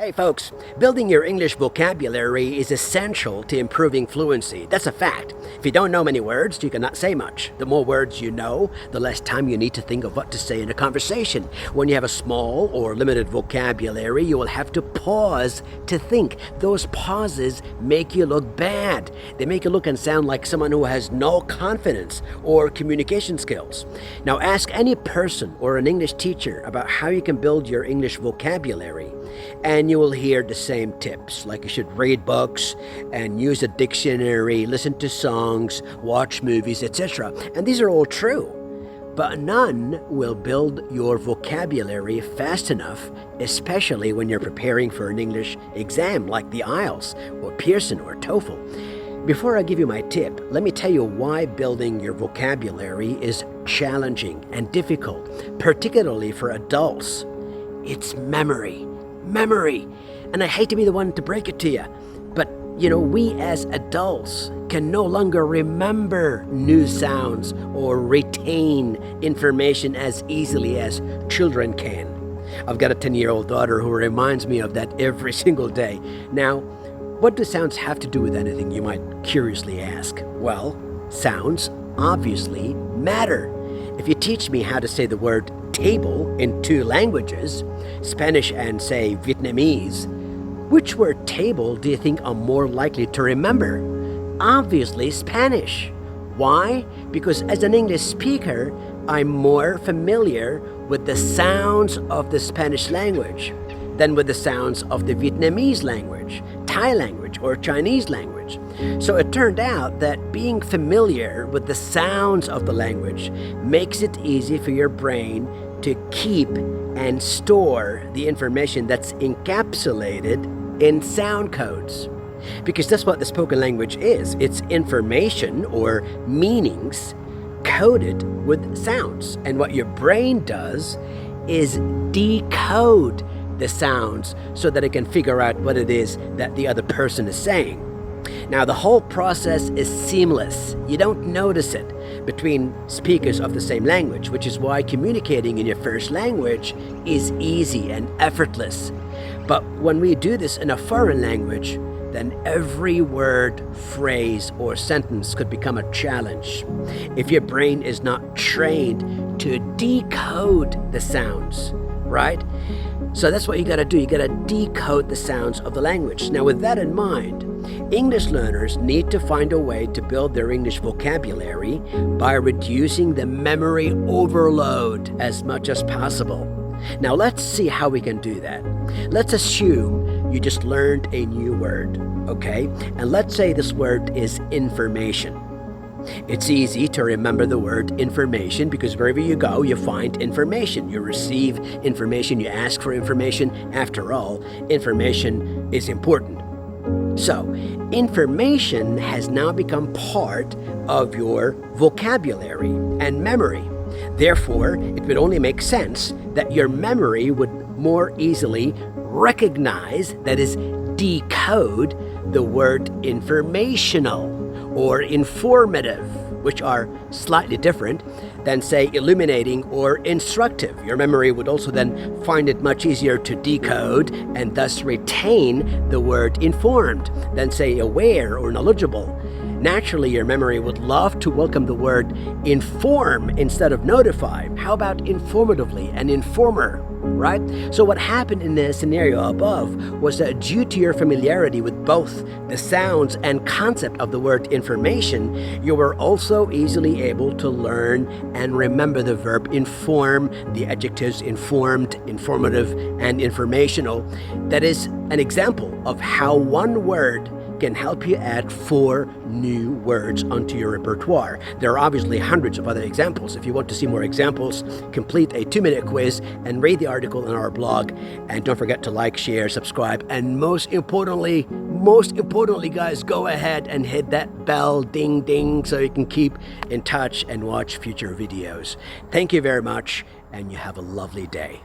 Hey folks, building your English vocabulary is essential to improving fluency. That's a fact. If you don't know many words, you cannot say much. The more words you know, the less time you need to think of what to say in a conversation. When you have a small or limited vocabulary, you will have to pause to think. Those pauses make you look bad. They make you look and sound like someone who has no confidence or communication skills. Now ask any person or an English teacher about how you can build your English vocabulary, and you will hear the same tips, like you should read books and use a dictionary, listen to songs, watch movies, etc. And these are all true, but none will build your vocabulary fast enough, especially when you're preparing for an English exam like the IELTS or Pearson or TOEFL. Before I give you my tip, let me tell you why building your vocabulary is challenging and difficult, particularly for adults. It's memory. And I hate to be the one to break it to you, but we as adults can no longer remember new sounds or retain information as easily as children can. I've got a 10-year-old daughter who reminds me of that every single day. Now, what do sounds have to do with anything, you might curiously ask? Well, sounds obviously matter. If you teach me how to say the word table in two languages, Spanish and, say, Vietnamese, which word table do you think I'm more likely to remember? Obviously Spanish. Why? Because as an English speaker, I'm more familiar with the sounds of the Spanish language than with the sounds of the Vietnamese language, Thai language, or Chinese language. So it turned out that being familiar with the sounds of the language makes it easy for your brain to keep and store the information that's encapsulated in sound codes. Because that's what the spoken language is. It's information or meanings coded with sounds. And what your brain does is decode the sounds so that it can figure out what it is that the other person is saying. Now, the whole process is seamless. You don't notice it between speakers of the same language, which is why communicating in your first language is easy and effortless. But when we do this in a foreign language, then every word, phrase, or sentence could become a challenge if your brain is not trained to decode the sounds, right? So that's what you gotta do. You gotta decode the sounds of the language. Now, with that in mind, English learners need to find a way to build their English vocabulary by reducing the memory overload as much as possible. Now, let's see how we can do that. Let's assume you just learned a new word, okay? And let's say this word is information. It's easy to remember the word information because wherever you go, you find information. You receive information, you ask for information. After all, information is important. So, information has now become part of your vocabulary and memory. Therefore, it would only make sense that your memory would more easily recognize, that is, decode, the word informational or informative, which are slightly different than, say, illuminating or instructive. Your memory would also then find it much easier to decode and thus retain the word informed than, say, aware or knowledgeable. Naturally, your memory would love to welcome the word inform instead of notify. How about informatively and informer, right? So what happened in the scenario above was that due to your familiarity with both the sounds and concept of the word information, you were also easily able to learn and remember the verb inform, the adjectives informed, informative, and informational. That is an example of how one word can help you add 4 new words onto your repertoire. There are obviously hundreds of other examples. If you want to see more examples, complete a 2-minute quiz and read the article in our blog. And don't forget to like, share, subscribe, and most importantly, guys, go ahead and hit that bell, ding, ding, so you can keep in touch and watch future videos. Thank you very much, and you have a lovely day.